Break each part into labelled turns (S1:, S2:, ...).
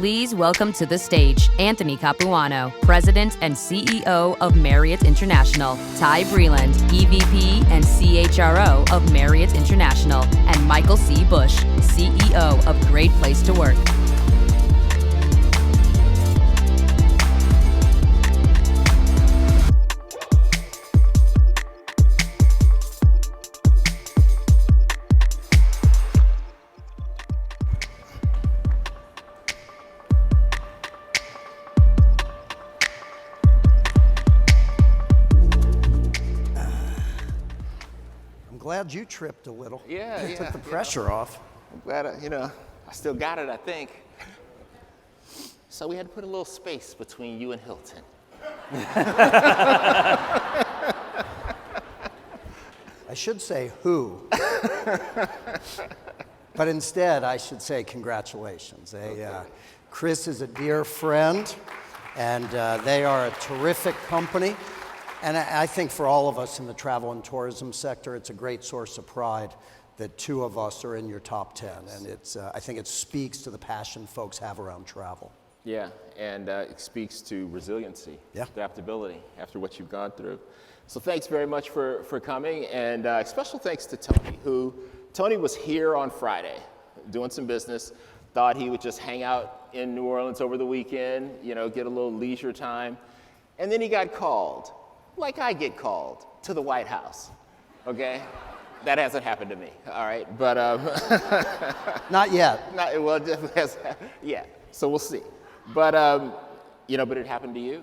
S1: Please welcome to the stage Anthony Capuano, President and CEO of Marriott International, Ty Breland, EVP and CHRO of Marriott International, and Michael C. Bush, CEO of Great Place to Work.
S2: Glad you tripped a little.
S3: Yeah.
S2: Took the pressure off.
S3: I'm glad, I still got it, I think. So we had to put a little space between you and Hilton.
S2: I should say who, but instead I should say congratulations. Chris is a dear friend, and they are a terrific company. And I think for all of us in the travel and tourism sector, it's a great source of pride that two of us are in your top 10. And I think it speaks to the passion folks have around travel.
S3: Yeah, and it speaks to resiliency, adaptability after what you've gone through. So thanks very much for coming, and special thanks to Tony was here on Friday doing some business, thought he would just hang out in New Orleans over the weekend, get a little leisure time, and then he got called. Like I get called to the White House, okay? That hasn't happened to me, all right? But
S2: not yet.
S3: Well, it definitely has. Yeah. So we'll see. But but it happened to you,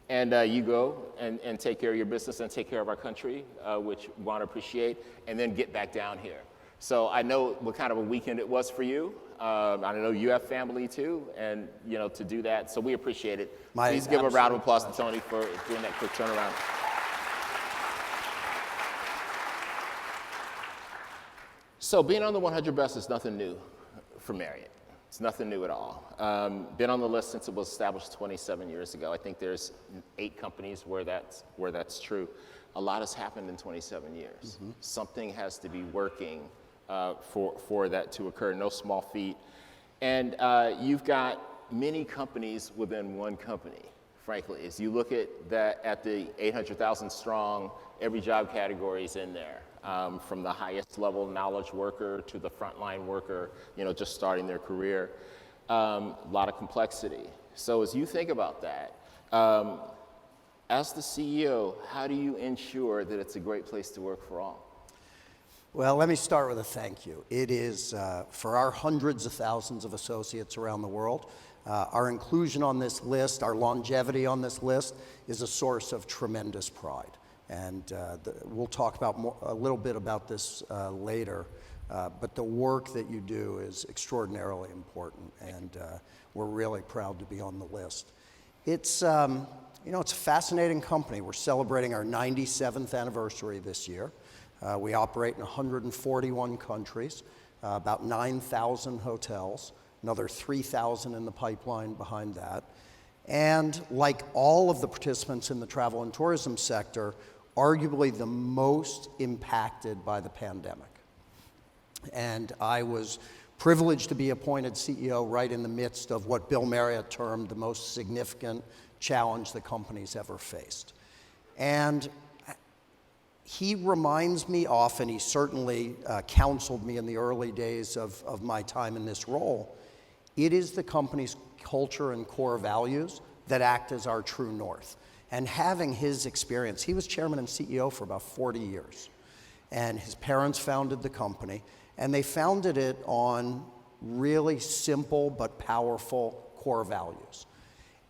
S3: and you go and take care of your business and take care of our country, which we want to appreciate, and then get back down here. So I know what kind of a weekend it was for you. I know you have family too, and to do that. So we appreciate it. Please give a round of applause to Tony for doing that quick turnaround. So being on the 100 best is nothing new for Marriott. It's nothing new at all. Been on the list since it was established 27 years ago. I think there's 8 companies where that's true. A lot has happened in 27 years. Mm-hmm. Something has to be working for that to occur, no small feat. And you've got many companies within one company, frankly. As you look at the 800,000 strong, every job category is in there, from the highest level knowledge worker to the frontline worker, just starting their career. A lot of complexity. So as you think about that, as the CEO, how do you ensure that it's a great place to work for all?
S2: Well, let me start with a thank you. It is, for our hundreds of thousands of associates around the world, our inclusion on this list, our longevity on this list is a source of tremendous pride. And we'll talk about a little bit about this later, but the work that you do is extraordinarily important, and we're really proud to be on the list. It's, it's a fascinating company. We're celebrating our 97th anniversary this year. We operate in 141 countries, about 9,000 hotels, another 3,000 in the pipeline behind that. And like all of the participants in the travel and tourism sector, arguably the most impacted by the pandemic. And I was privileged to be appointed CEO right in the midst of what Bill Marriott termed the most significant challenge the company's ever faced. And he reminds me often, he certainly counseled me in the early days of my time in this role, it is the company's culture and core values that act as our true north. And having his experience, he was chairman and CEO for about 40 years. And his parents founded the company, and they founded it on really simple but powerful core values.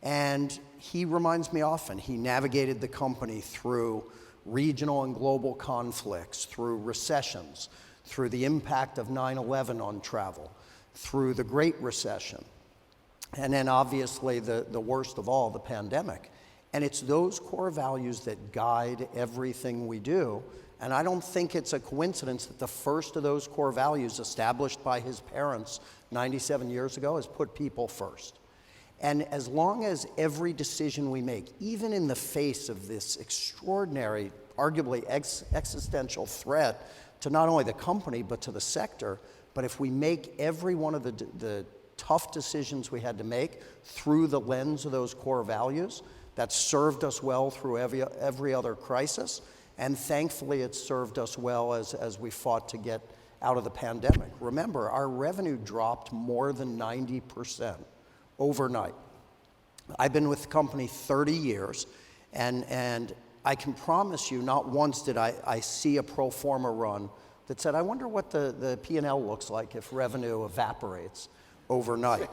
S2: And he reminds me often, he navigated the company through regional and global conflicts, through recessions, through the impact of 9/11 on travel, through the Great Recession, and then obviously the worst of all, the pandemic. And it's those core values that guide everything we do. And I don't think it's a coincidence that the first of those core values established by his parents 97 years ago is put people first. And as long as every decision we make, even in the face of this extraordinary, arguably existential threat to not only the company but to the sector, but if we make every one of the tough decisions we had to make through the lens of those core values that served us well through every other crisis. And thankfully, it served us well as we fought to get out of the pandemic. Remember, our revenue dropped more than 90% overnight. I've been with the company 30 years, and I can promise you, not once did I see a pro forma run that said, I wonder what the P&L looks like if revenue evaporates overnight.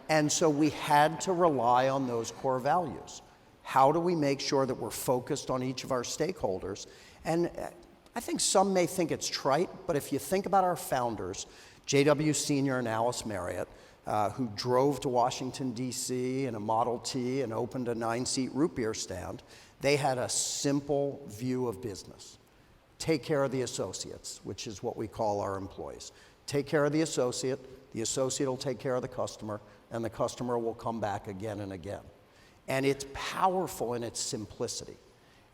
S2: And so we had to rely on those core values. How do we make sure that we're focused on each of our stakeholders? And I think some may think it's trite, but if you think about our founders, J.W. Sr. and Alice Marriott, who drove to Washington, D.C. in a Model T and opened a 9-seat root beer stand, they had a simple view of business. Take care of the associates, which is what we call our employees. Take care of the associate will take care of the customer, and the customer will come back again and again. And it's powerful in its simplicity.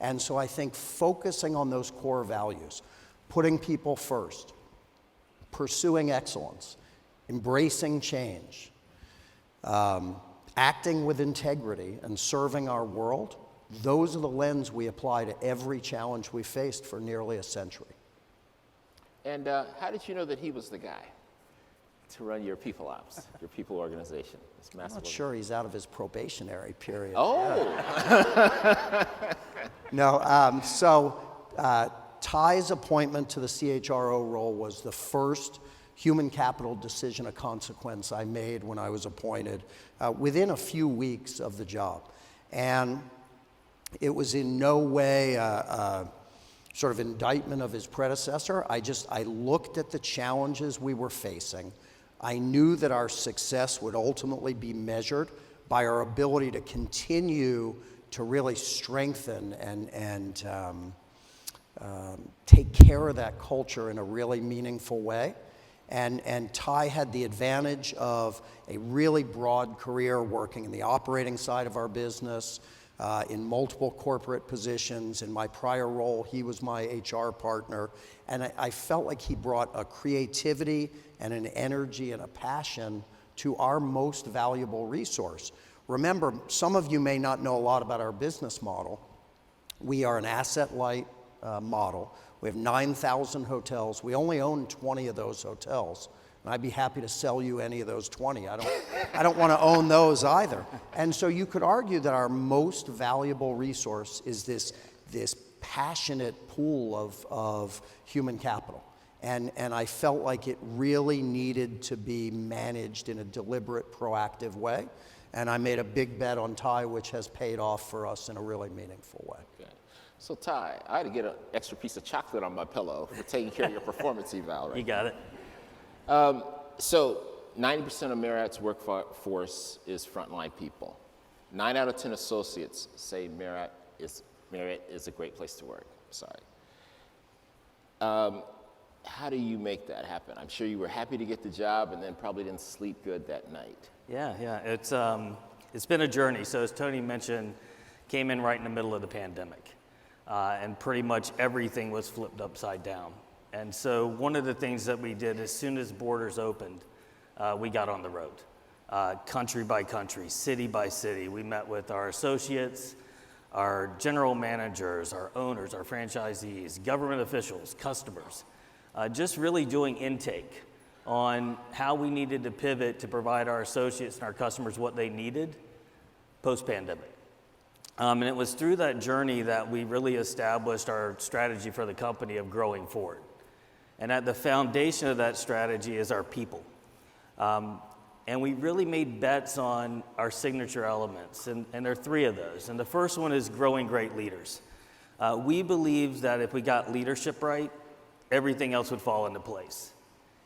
S2: And so I think focusing on those core values, putting people first, pursuing excellence, embracing change, acting with integrity, and serving our world, those are the lens we apply to every challenge we faced for nearly a century.
S3: And how did you know that he was the guy to run your people ops, your people organization? It's massive.
S2: I'm not sure he's out of his probationary period.
S3: Oh!
S2: No, Ty's appointment to the CHRO role was the first human capital decision of consequence I made when I was appointed within a few weeks of the job. And it was in no way sort of indictment of his predecessor. I looked at the challenges we were facing. I knew that our success would ultimately be measured by our ability to continue to really strengthen and take care of that culture in a really meaningful way. And Ty had the advantage of a really broad career working in the operating side of our business, in multiple corporate positions. In my prior role, he was my HR partner. And I felt like he brought a creativity and an energy and a passion to our most valuable resource. Remember, some of you may not know a lot about our business model. We are an asset-light model. We have 9,000 hotels. We only own 20 of those hotels. And I'd be happy to sell you any of those 20. I don't want to own those either. And so you could argue that our most valuable resource is this passionate pool of human capital. And I felt like it really needed to be managed in a deliberate, proactive way. And I made a big bet on Ty, which has paid off for us in a really meaningful way.
S3: Okay. So Ty, I had to get an extra piece of chocolate on my pillow for taking care of your performance eval, right?
S4: You got it.
S3: So 90% of Marriott's workforce is frontline people. 9 out of 10 associates say Marriott is a great place to work. Sorry. How do you make that happen? I'm sure you were happy to get the job and then probably didn't sleep good that night.
S4: Yeah. It's been a journey. So as Tony mentioned, came in right in the middle of the pandemic. And pretty much everything was flipped upside down. And so one of the things that we did as soon as borders opened, we got on the road, country by country, city by city. We met with our associates, our general managers, our owners, our franchisees, government officials, customers, just really doing intake on how we needed to pivot to provide our associates and our customers what they needed post-pandemic. And it was through that journey that we really established our strategy for the company of growing forward. And at the foundation of that strategy is our people. And we really made bets on our signature elements, and there are 3 of those. And the first one is growing great leaders. We believed that if we got leadership right, everything else would fall into place.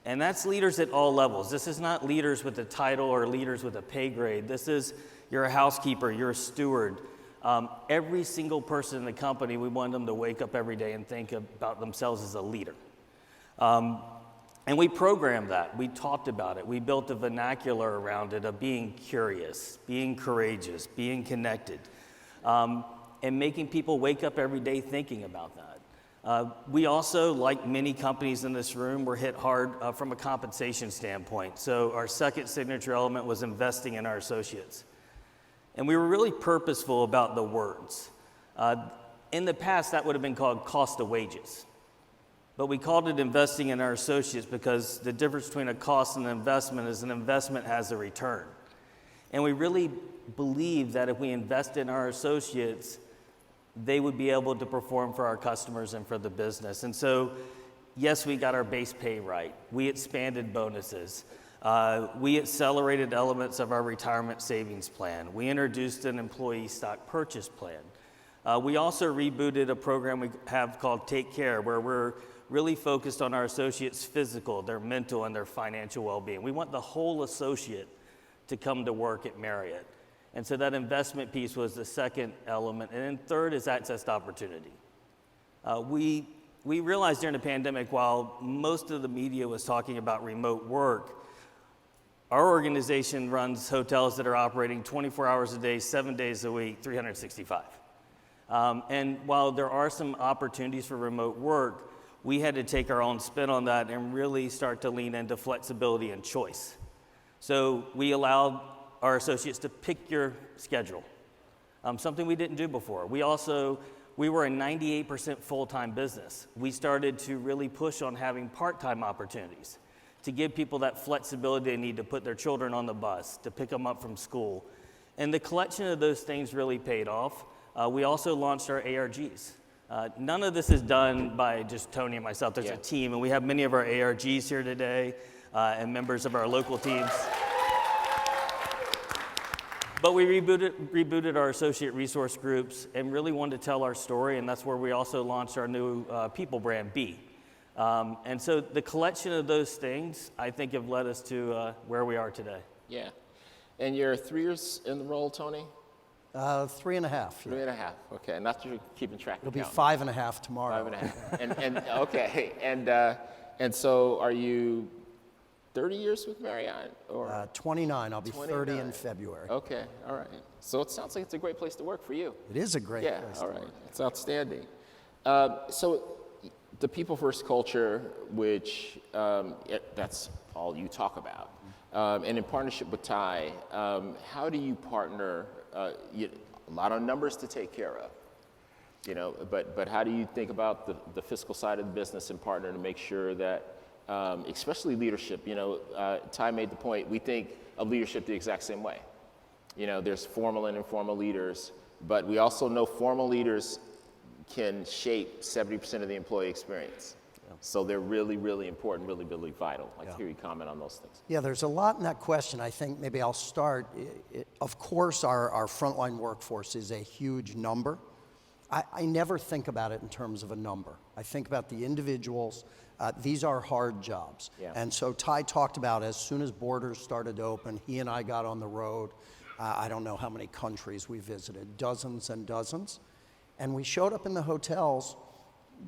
S4: And that's leaders at all levels. This is not leaders with a title or leaders with a pay grade. This is, you're a housekeeper, you're a steward. Every single person in the company, we want them to wake up every day and think about themselves as a leader. And we programmed that. We talked about it. We built a vernacular around it of being curious, being courageous, being connected, and making people wake up every day thinking about that. We also, like many companies in this room, were hit hard from a compensation standpoint. So our second signature element was investing in our associates. And we were really purposeful about the words. In the past, that would have been called cost of wages. But we called it investing in our associates because the difference between a cost and an investment is an investment has a return. And we really believe that if we invest in our associates, they would be able to perform for our customers and for the business. And so, yes, we got our base pay right. We expanded bonuses. We accelerated elements of our retirement savings plan. We introduced an employee stock purchase plan. We also rebooted a program we have called Take Care, where we're really focused on our associates' physical, their mental, and their financial well-being. We want the whole associate to come to work at Marriott. And so that investment piece was the second element. And then third is access to opportunity. We realized during the pandemic, while most of the media was talking about remote work, our organization runs hotels that are operating 24 hours a day, 7 days a week, 365. And while there are some opportunities for remote work, we had to take our own spin on that and really start to lean into flexibility and choice. So we allowed our associates to pick your schedule, something we didn't do before. We were a 98% full-time business. We started to really push on having part-time opportunities to give people that flexibility they need to put their children on the bus, to pick them up from school. And the collection of those things really paid off. We also launched our ARGs. None of this is done by just Tony and myself. There's a team, and we have many of our ARGs here today and members of our local teams. But we rebooted our associate resource groups and really wanted to tell our story, and that's where we also launched our new people brand, B. And so the collection of those things, I think, have led us to where we are today.
S3: Yeah. And you're 3 years in the role, Tony?
S2: 3.5. Yeah.
S3: 3.5. Okay. Not that you're keeping track.
S2: It'll be 5.5 tomorrow.
S3: 5.5. and okay. And so are you 30 years with Marriott, or
S2: 29. I'll be
S3: 29.
S2: 30 in February.
S3: Okay. All right. So it sounds like it's a great place to work for you.
S2: It is a great place
S3: all
S2: to
S3: right.
S2: work.
S3: It's outstanding. So the people first culture, which that's all you talk about, and in partnership with Ty, how do you partner? A lot of numbers to take care of, but how do you think about the fiscal side of the business and partner to make sure that, especially leadership, Ty made the point, we think of leadership the exact same way. There's formal and informal leaders, but we also know formal leaders can shape 70% of the employee experience. So they're really, really important, really, really vital. I'd like to hear you comment on those things.
S2: Yeah, there's a lot in that question. I think maybe I'll start. Of course, our frontline workforce is a huge number. I never think about it in terms of a number. I think about the individuals. These are hard jobs.
S3: Yeah.
S2: And so Ty talked about, as soon as borders started to open, he and I got on the road. I don't know how many countries we visited, dozens and dozens. And we showed up in the hotels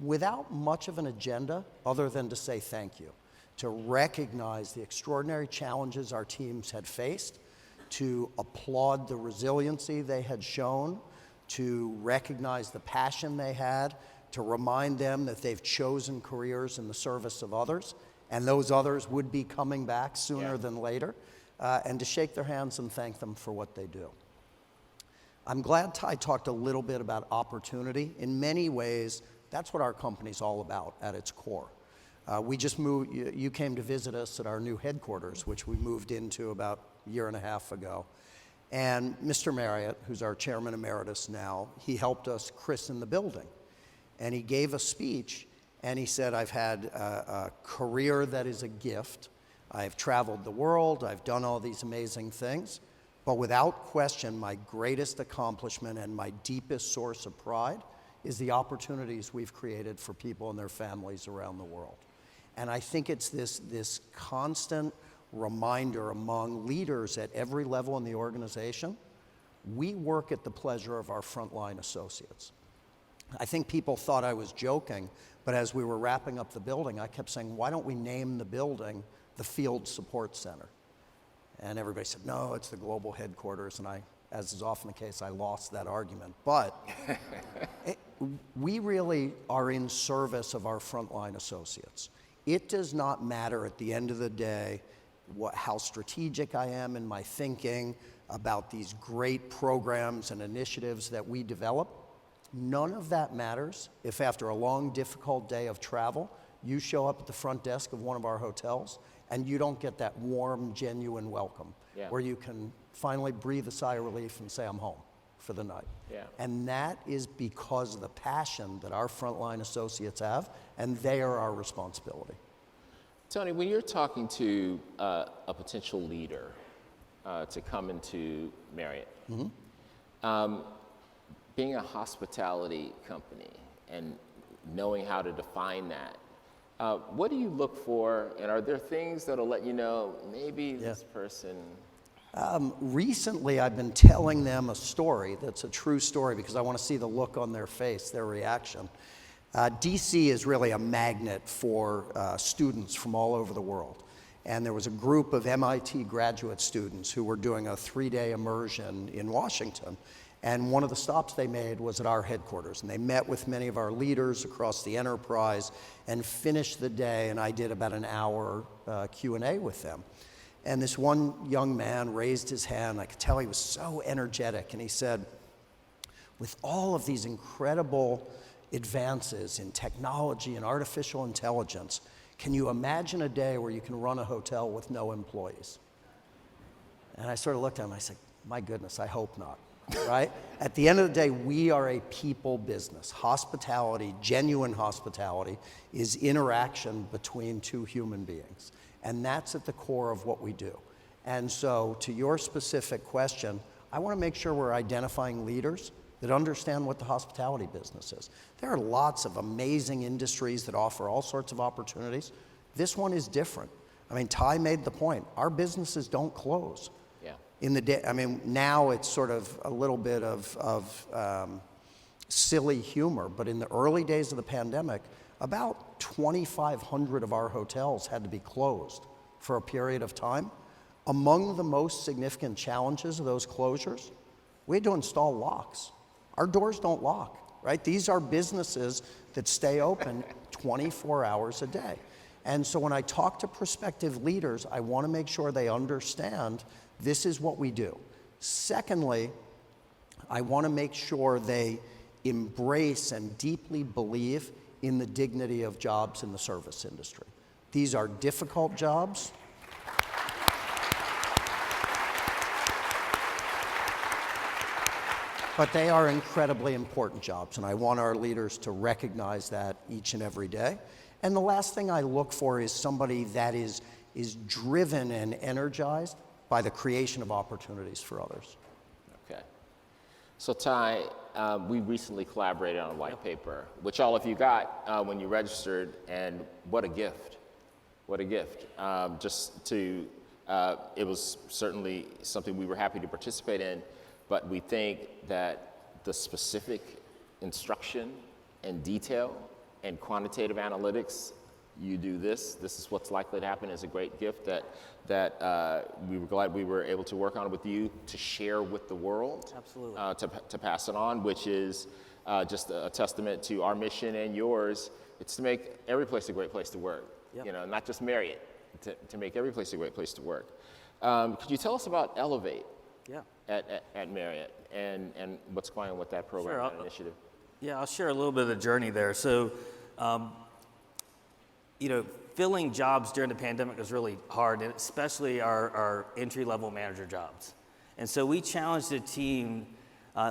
S2: without much of an agenda other than to say thank you, to recognize the extraordinary challenges our teams had faced, to applaud the resiliency they had shown, to recognize the passion they had, to remind them that they've chosen careers in the service of others, and those others would be coming back sooner than later, and to shake their hands and thank them for what they do. I'm glad Ty talked a little bit about opportunity. In many ways, that's what our company's all about at its core. We just moved, you came to visit us at our new headquarters, which we moved into about a year and a half ago. And Mr. Marriott, who's our chairman emeritus now, he helped us christen the building. And he gave a speech, and he said, I've had a career that is a gift. I've traveled the world, I've done all these amazing things, but without question, my greatest accomplishment and my deepest source of pride is the opportunities we've created for people and their families around the world. And I think it's this constant reminder among leaders at every level in the organization, we work at the pleasure of our frontline associates. I think people thought I was joking, but as we were wrapping up the building, I kept saying, why don't we name the building the Field Support Center? And everybody said, no, it's the global headquarters, and as is often the case, I lost that argument. But we really are in service of our frontline associates. It does not matter at the end of the day how strategic I am in my thinking about these great programs and initiatives that we develop. None of that matters if after a long, difficult day of travel, you show up at the front desk of one of our hotels and you don't get that warm, genuine welcome, where you can finally breathe a sigh of relief and say, I'm home for the night. And that is because of the passion that our frontline associates have, and they are our responsibility.
S3: Tony, when you're talking to a potential leader to come into Marriott, being a hospitality company and knowing how to define that, what do you look for, and are there things that'll let you know maybe this person?
S2: Recently, I've been telling them a story that's a true story because I want to see the look on their face, their reaction. DC is really a magnet for students from all over the world. And there was a group of MIT graduate students who were doing a 3-day immersion in Washington. And one of the stops they made was at our headquarters. And they met with many of our leaders across the enterprise and finished the day, and I did about an hour Q&A with them. And this one young man raised his hand. I could tell he was so energetic. And he said, with all of these incredible advances in technology and artificial intelligence, can you imagine a day where you can run a hotel with no employees? And I sort of looked at him and I said, my goodness, I hope not, right? At the end of the day, we are a people business. Hospitality, genuine hospitality, is interaction between two human beings. And that's at the core of what we do. And so to your specific question, I want to make sure we're identifying leaders that understand what the hospitality business is. There are lots of amazing industries that offer all sorts of opportunities. This one is different. I mean, Ty made the point. Our businesses don't close. In the day, I mean, now it's sort of a little bit of silly humor, but in the early days of the pandemic, about 2,500 of our hotels had to be closed for a period of time. Among the most significant challenges of those closures, we had to install locks. Our doors don't lock, right? These are businesses that stay open 24 hours a day. And so when I talk to prospective leaders, I want to make sure they understand this is what we do. Secondly, I want to make sure they embrace and deeply believe in the dignity of jobs in the service industry. These are difficult jobs. But they are incredibly important jobs, and I want our leaders to recognize that each and every day. And the last thing I look for is somebody that is driven and energized by the creation of opportunities for others.
S3: Okay. So Ty, we recently collaborated on a white paper, which all of you got when you registered, and what a gift. What a gift. It was certainly something we were happy to participate in, but we think that the specific instruction and detail and quantitative analytics, you do this is what's likely to happen, is a great gift that we were glad we were able to work on with you to share with the world.
S4: Absolutely.
S3: To pass it on, which is just a testament to our mission and yours. It's to make every place a great place to work.
S4: Yep.
S3: You know, not just Marriott, to make every place a great place to work. Could you tell us about Elevate?
S4: Yeah.
S3: At Marriott and what's going on with that program and initiative?
S4: Yeah, I'll share a little bit of the journey there. So, filling jobs during the pandemic was really hard, and especially our entry-level manager jobs. And so we challenged the team,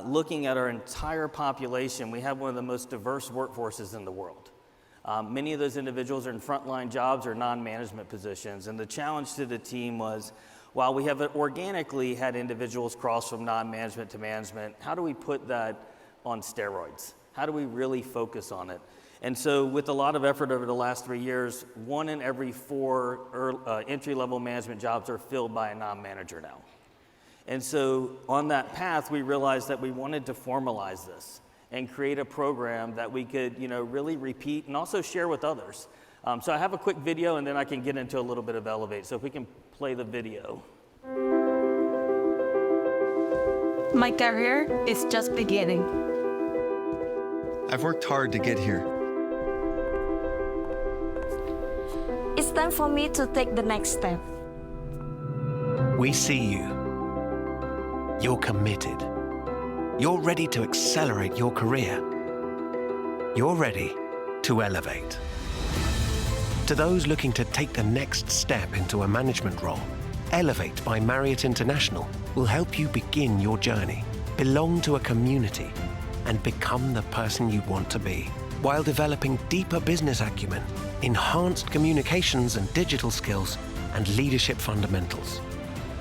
S4: looking at our entire population. We have one of the most diverse workforces in the world. Many of those individuals are in frontline jobs or non-management positions. And the challenge to the team was, while we have organically had individuals cross from non-management to management, how do we put that on steroids? How do we really focus on it? And so with a lot of effort over the last 3 years, 1 in every 4 entry-level management jobs are filled by a non-manager now. And so on that path, we realized that we wanted to formalize this and create a program that we could, really repeat and also share with others. So I have a quick video, and then I can get into a little bit of Elevate. So if we can play the video.
S5: My career is just beginning. I've worked hard to get here.
S6: It's time for me to take the next step.
S7: We see you. You're committed. You're ready to accelerate your career. You're ready to elevate. To those looking to take the next step into a management role, Elevate by Marriott International will help you begin your journey, belong to a community, and become the person you want to be, while developing deeper business acumen, enhanced communications and digital skills, and leadership fundamentals.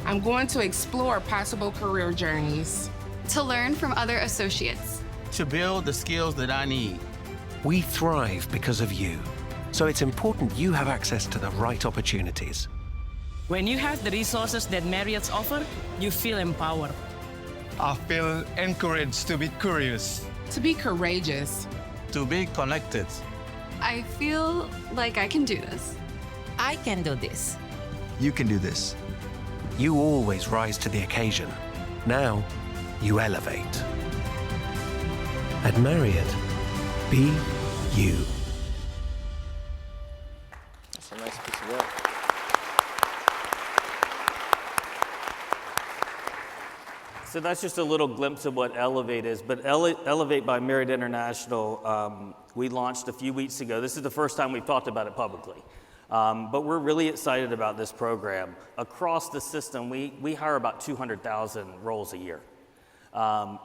S8: I'm going to explore possible career journeys.
S9: To learn from other associates.
S10: To build the skills that I need.
S7: We thrive because of you, so it's important you have access to the right opportunities.
S11: When you have the resources that Marriott's offer, you feel empowered.
S5: I feel encouraged to be curious.
S8: To be courageous.
S10: To be connected.
S9: I feel like I can do this.
S11: I can do this.
S5: You can do this.
S7: You always rise to the occasion. Now, you elevate. At Marriott, be you.
S3: That's a nice piece of work.
S4: So that's just a little glimpse of what Elevate is. But Elevate by Marriott International, we launched a few weeks ago. This is the first time we've talked about it publicly. But we're really excited about this program. Across the system, we hire about 200,000 roles a year.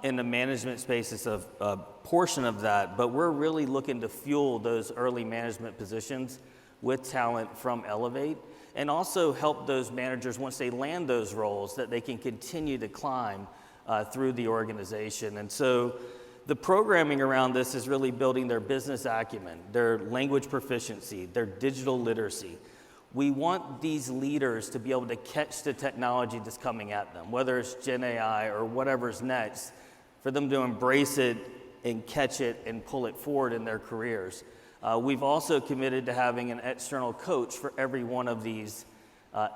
S4: In the management space, it's a portion of that, but we're really looking to fuel those early management positions with talent from Elevate, and also help those managers, once they land those roles, that they can continue to climb through the organization. And so the programming around this is really building their business acumen, their language proficiency, their digital literacy. We want these leaders to be able to catch the technology that's coming at them, whether it's Gen AI or whatever's next, for them to embrace it and catch it and pull it forward in their careers. We've also committed to having an external coach for every one of these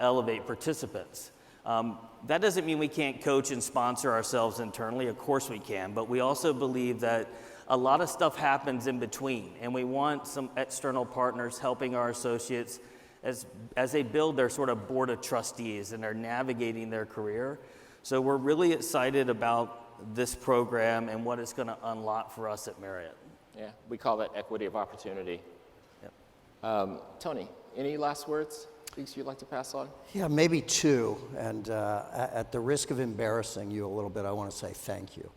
S4: Elevate participants. That doesn't mean we can't coach and sponsor ourselves internally. Of course we can, but we also believe that a lot of stuff happens in between, and we want some external partners helping our associates as they build their sort of board of trustees and they're navigating their career. So we're really excited about this program and what it's going to unlock for us at Marriott.
S3: Yeah, we call that equity of opportunity. Yep. Tony, any last words, things you'd like to pass on?
S2: Yeah, maybe two. And at the risk of embarrassing you a little bit, I want to say thank you.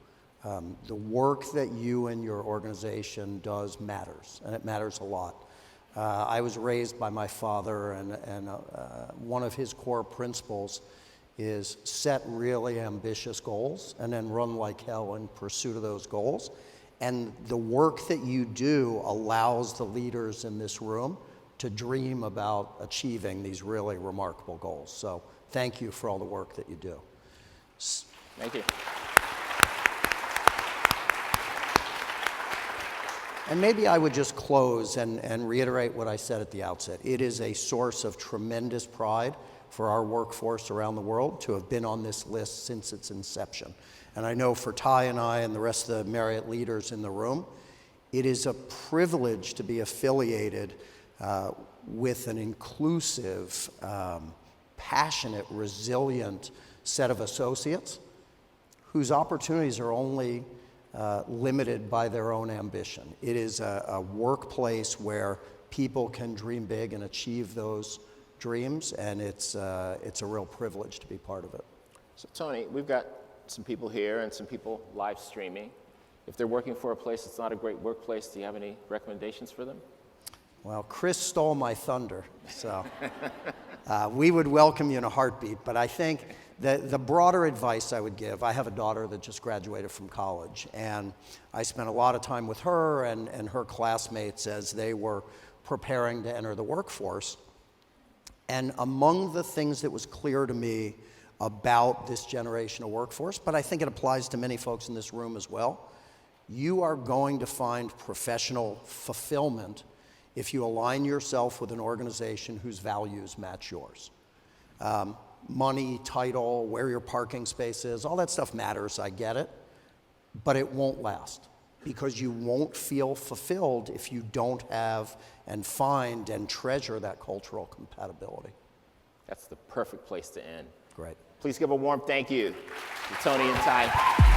S2: The work that you and your organization does matters, and it matters a lot. I was raised by my father, and one of his core principles is set really ambitious goals and then run like hell in pursuit of those goals. And the work that you do allows the leaders in this room to dream about achieving these really remarkable goals. So thank you for all the work that you do.
S3: Thank you.
S2: And maybe I would just close and reiterate what I said at the outset. It is a source of tremendous pride for our workforce around the world to have been on this list since its inception. And I know for Ty and I and the rest of the Marriott leaders in the room, it is a privilege to be affiliated with an inclusive, passionate, resilient set of associates whose opportunities are only limited by their own ambition. It is a workplace where people can dream big and achieve those dreams, and it's a real privilege to be part of it.
S3: So Tony, we've got some people here and some people live streaming. If they're working for a place that's not a great workplace, do you have any recommendations for them?
S2: Well, Chris stole my thunder, so we would welcome you in a heartbeat, but I think the broader advice I would give, I have a daughter that just graduated from college, and I spent a lot of time with her and her classmates as they were preparing to enter the workforce. And among the things that was clear to me about this generational workforce, but I think it applies to many folks in this room as well, you are going to find professional fulfillment if you align yourself with an organization whose values match yours. Money, title, where your parking space is, all that stuff matters, I get it, but it won't last. because you won't feel fulfilled if you don't have and find and treasure that cultural compatibility.
S3: That's the perfect place to end.
S2: Great.
S3: Please give a warm thank you to Tony and Ty.